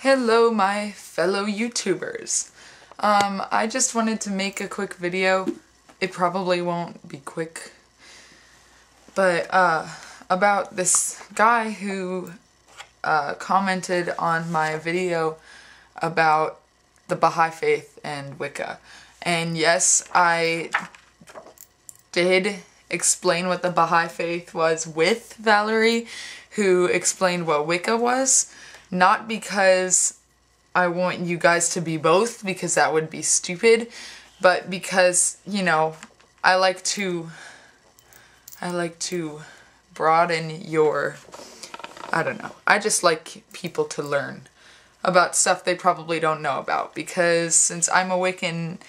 Hello my fellow YouTubers. I just wanted to make a quick video. It probably won't be quick. But about this guy who commented on my video about the Baha'i Faith and Wicca. And yes, I did explain what the Baha'i Faith was with Valerie, who explained what Wicca was. Not because I want you guys to be both, because that would be stupid, but because, you know, I like to broaden your, I don't know, I just like people to learn about stuff they probably don't know about, because since I'm a Wiccan,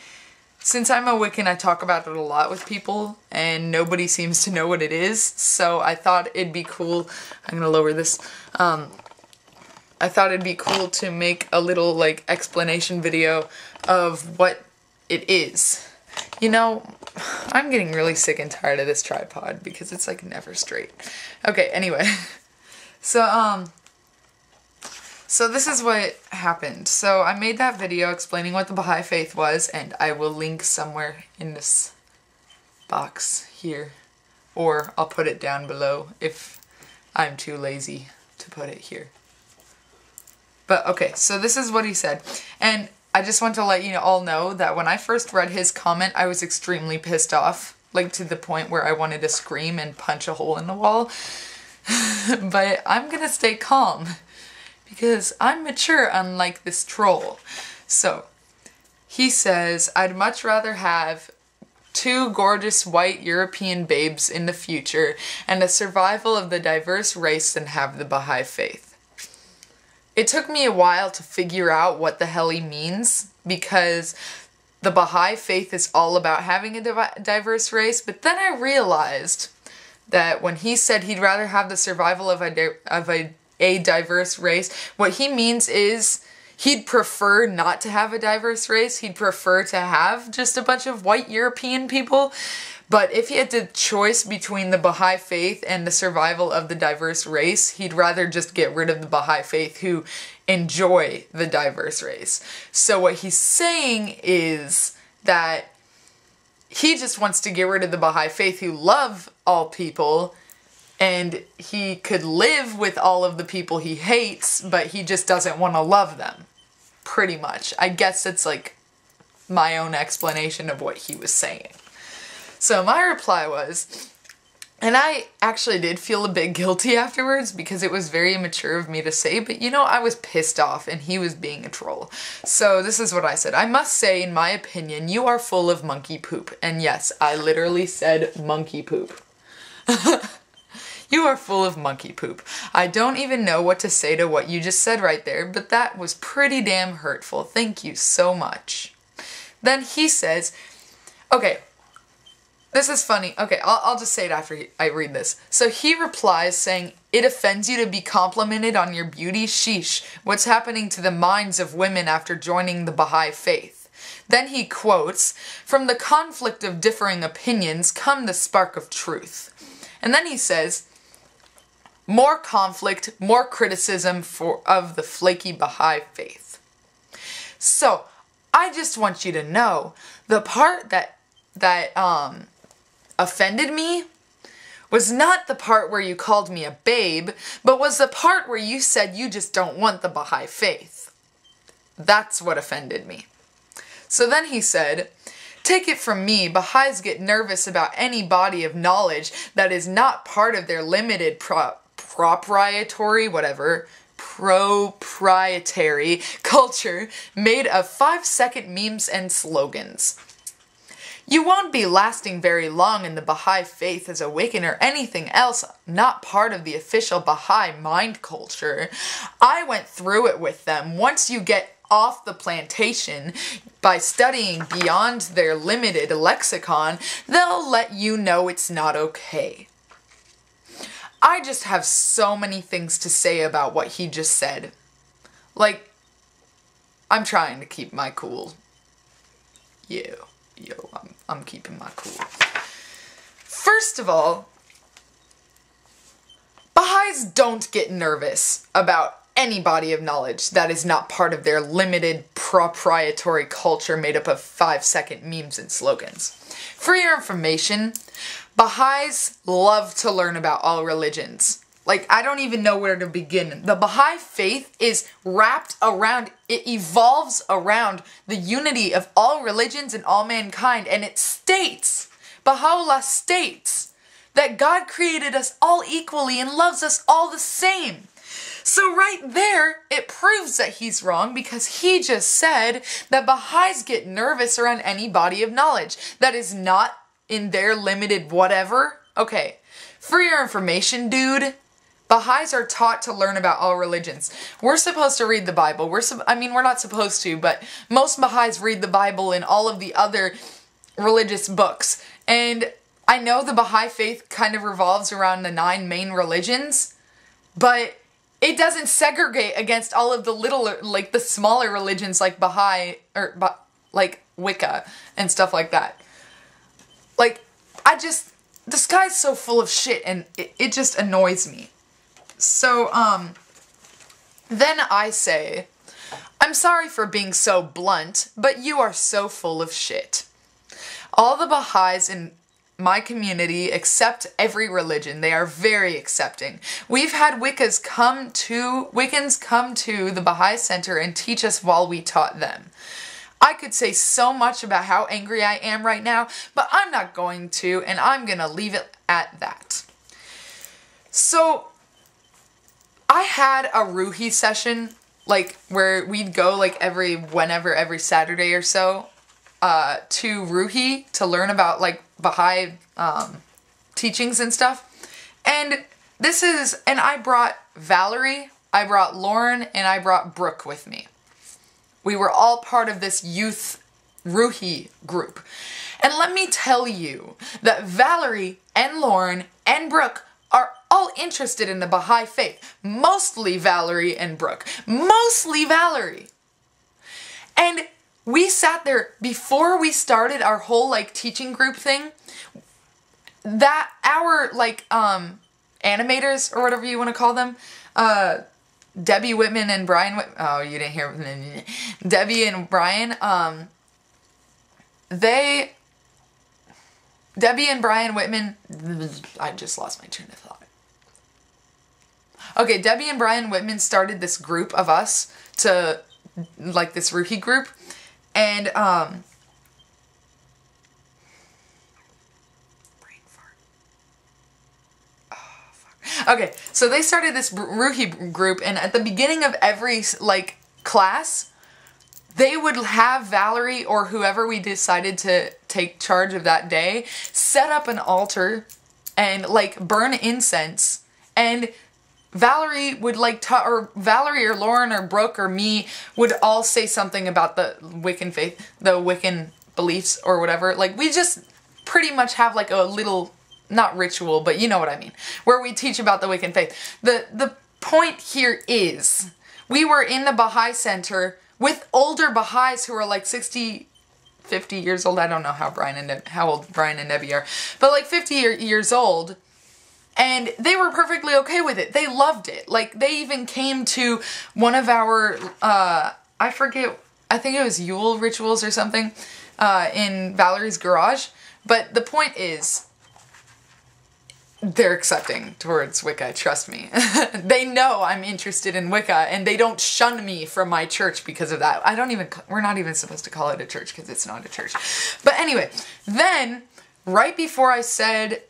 I talk about it a lot with people, and nobody seems to know what it is, so I thought it'd be cool. I'm gonna lower this. I thought it'd be cool to make a little, like, explanation video of what it is. You know, I'm getting really sick and tired of this tripod because it's, like, never straight. Okay, anyway. So this is what happened. So I made that video explaining what the Baha'i Faith was, and I will link somewhere in this box here. Or I'll put it down below if I'm too lazy to put it here. But okay, so this is what he said. And I just want to let you all know that when I first read his comment, I was extremely pissed off. Like, to the point where I wanted to scream and punch a hole in the wall. But I'm gonna stay calm. Because I'm mature, unlike this troll. So, he says, I'd much rather have 2 gorgeous white European babes in the future and a survival of the diverse race than have the Baha'i Faith. It took me a while to figure out what the hell he means, because the Baha'i Faith is all about having a diverse race, but then I realized that when he said he'd rather have the survival of a diverse race, what he means is he'd prefer not to have a diverse race, he'd prefer to have just a bunch of white European people. But if he had the choice between the Baha'i Faith and the survival of the diverse race, he'd rather just get rid of the Baha'i Faith who enjoy the diverse race. So what he's saying is that he just wants to get rid of the Baha'i Faith who love all people, and he could live with all of the people he hates, but he just doesn't want to love them. Pretty much. I guess it's like my own explanation of what he was saying. So my reply was, and I actually did feel a bit guilty afterwards because it was very immature of me to say, but you know, I was pissed off and he was being a troll. So this is what I said. I must say, in my opinion, you are full of monkey poop. And yes, I literally said monkey poop. You are full of monkey poop. I don't even know what to say to what you just said right there, but that was pretty damn hurtful. Thank you so much. Then he says, okay, this is funny. Okay, I'll just say it after I read this. So he replies saying, it offends you to be complimented on your beauty? Sheesh. What's happening to the minds of women after joining the Baha'i Faith? Then he quotes, from the conflict of differing opinions come the spark of truth. And then he says, more conflict, more criticism of the flaky Baha'i Faith. So, I just want you to know, the part that offended me was not the part where you called me a babe, but was the part where you said you just don't want the Baha'i Faith. That's what offended me. So then he said, take it from me, Baha'is get nervous about any body of knowledge that is not part of their limited proprietary culture made of 5-second memes and slogans. You won't be lasting very long in the Baha'i Faith as a Wiccan or anything else not part of the official Baha'i mind culture. I went through it with them. Once you get off the plantation by studying beyond their limited lexicon, they'll let you know it's not okay. I just have so many things to say about what he just said. Like, I'm trying to keep my cool. I'm keeping my cool. First of all, Baha'is don't get nervous about any body of knowledge that is not part of their limited proprietary culture made up of 5-second memes and slogans. For your information, Baha'is love to learn about all religions. Like, I don't even know where to begin. The Baha'i faith is wrapped around, it evolves around the unity of all religions and all mankind, and it states, Baha'u'llah states, that God created us all equally and loves us all the same. So right there, it proves that he's wrong, because he just said that Baha'is get nervous around any body of knowledge that is not in their limited whatever. Okay, for your information, dude, Baha'is are taught to learn about all religions. We're supposed to read the Bible. We're not supposed to, but most Baha'is read the Bible and all of the other religious books. And I know the Baha'i faith kind of revolves around the 9 main religions, but it doesn't segregate against all of the little, like the smaller religions like Baha'i, or like Wicca and stuff like that. Like, this guy's so full of shit, and it just annoys me. So, then I say, I'm sorry for being so blunt, but you are so full of shit. All the Baha'is in my community accept every religion. They are very accepting. We've had Wiccans come to the Baha'i Center and teach us while we taught them. I could say so much about how angry I am right now, but I'm not going to, and I'm gonna leave it at that. So, I had a Ruhi session, like, where we'd go, like, every Saturday or so, to Ruhi to learn about, like, Baha'i, teachings and stuff. And I brought Valerie, I brought Lauren, and I brought Brooke with me. We were all part of this youth Ruhi group. And let me tell you that Valerie and Lauren and Brooke are all interested in the Baha'i faith. Mostly Valerie and Brooke. Mostly Valerie. And we sat there before we started our whole, like, teaching group thing. That our, like, animators, or whatever you want to call them, Debbie Whitman and Brian oh, you didn't hear Debbie and Brian, Debbie and Brian Whitman, I just lost my train of thought. Okay, Debbie and Brian Whitman started this group of us to, like, this Ruhi group, and, brain fart. Oh, fuck. Okay, so they started this Ruhi group, and at the beginning of every, like, class, they would have Valerie or whoever we decided to take charge of that day set up an altar and, like, burn incense, and Valerie would, like, or Valerie or Lauren or Brooke or me would all say something about the Wiccan faith, the Wiccan beliefs or whatever. Like, we just pretty much have, like, a little, not ritual, but you know what I mean, where we teach about the Wiccan faith. The point here is, we were in the Baha'i Center with older Baha'is who are, like, 60, 50 years old. I don't know how old Brian and Debbie are, but, like, 50 years old. And they were perfectly okay with it. They loved it. Like, they even came to one of our, I forget, I think it was Yule rituals or something, in Valerie's garage. But the point is, they're accepting towards Wicca, trust me. They know I'm interested in Wicca, and they don't shun me from my church because of that. We're not even supposed to call it a church because it's not a church. But anyway, then, right before I said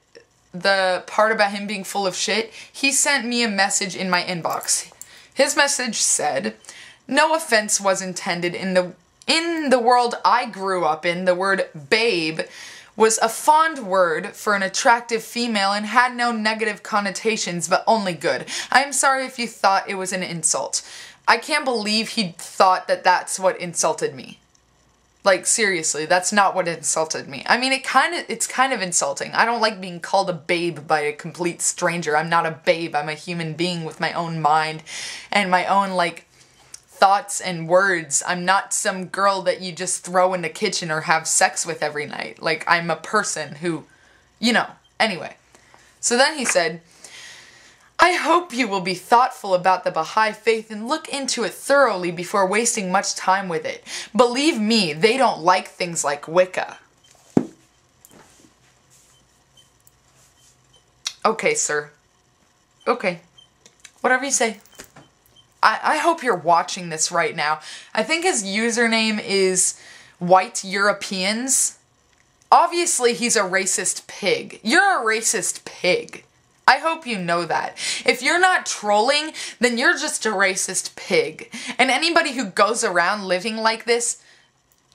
the part about him being full of shit, he sent me a message in my inbox. His message said, "No offense was intended. In the world I grew up in, the word babe was a fond word for an attractive female and had no negative connotations, but only good. I am sorry if you thought it was an insult." I can't believe he thought that that's what insulted me. Like, seriously, that's not what insulted me. I mean, it's kind of insulting. I don't like being called a babe by a complete stranger. I'm not a babe. I'm a human being with my own mind and my own, like, thoughts and words. I'm not some girl that you just throw in the kitchen or have sex with every night. Like, I'm a person who, you know. Anyway. So then he said, I hope you will be thoughtful about the Baha'i faith and look into it thoroughly before wasting much time with it. Believe me, they don't like things like Wicca. Okay, sir. Okay. Whatever you say. I hope you're watching this right now. I think his username is White Europeans. Obviously, he's a racist pig. You're a racist pig. I hope you know that. If you're not trolling, then you're just a racist pig. And anybody who goes around living like this,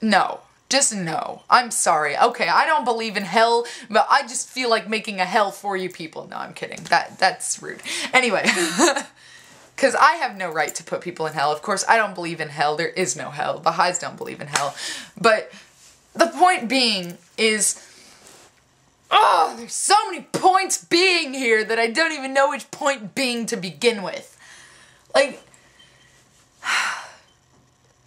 no. Just no. I'm sorry. Okay, I don't believe in hell, but I just feel like making a hell for you people. No, I'm kidding. That's rude. Anyway, because I have no right to put people in hell. Of course, I don't believe in hell. There is no hell. Baha'is don't believe in hell. But the point being is, oh, there's so many points being here that I don't even know which point being to begin with. Like,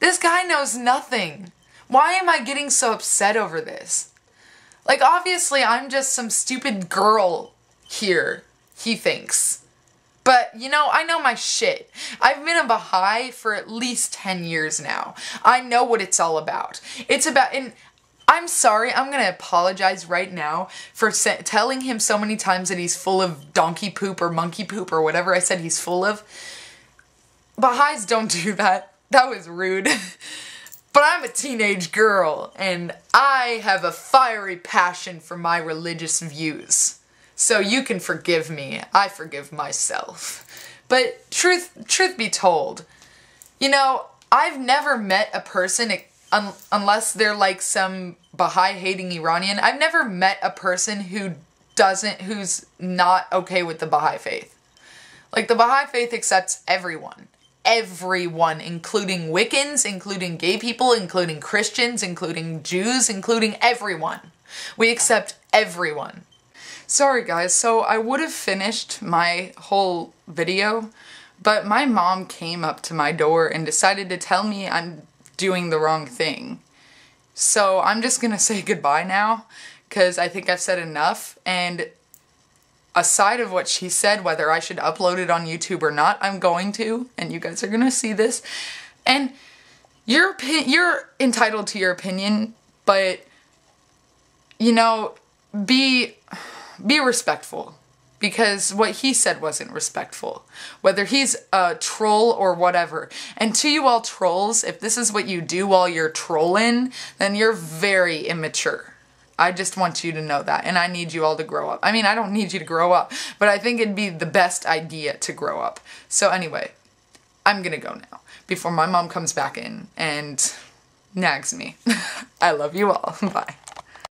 this guy knows nothing. Why am I getting so upset over this? Like, obviously, I'm just some stupid girl here, he thinks. But, you know, I know my shit. I've been a Baha'i for at least 10 years now. I know what it's all about. It's about, and I'm sorry, I'm gonna apologize right now for telling him so many times that he's full of donkey poop or monkey poop or whatever I said he's full of. Baha'is don't do that. That was rude. But I'm a teenage girl, and I have a fiery passion for my religious views. So you can forgive me. I forgive myself. But truth be told, you know, I've never met a person, unless they're like some Baha'i-hating Iranian, I've never met a person who's not okay with the Baha'i faith. Like, the Baha'i faith accepts everyone. Everyone, including Wiccans, including gay people, including Christians, including Jews, including everyone. We accept everyone. Sorry guys, so I would have finished my whole video, but my mom came up to my door and decided to tell me I'm doing the wrong thing. So I'm just gonna say goodbye now, because I think I've said enough, and aside of what she said, whether I should upload it on YouTube or not, I'm going to, and you guys are gonna see this. And you're entitled to your opinion, but, you know, be respectful. Because what he said wasn't respectful. Whether he's a troll or whatever. And to you all trolls, if this is what you do while you're trolling, then you're very immature. I just want you to know that, and I need you all to grow up. I mean, I don't need you to grow up, but I think it'd be the best idea to grow up. So anyway, I'm gonna go now, before my mom comes back in and nags me. I love you all. Bye.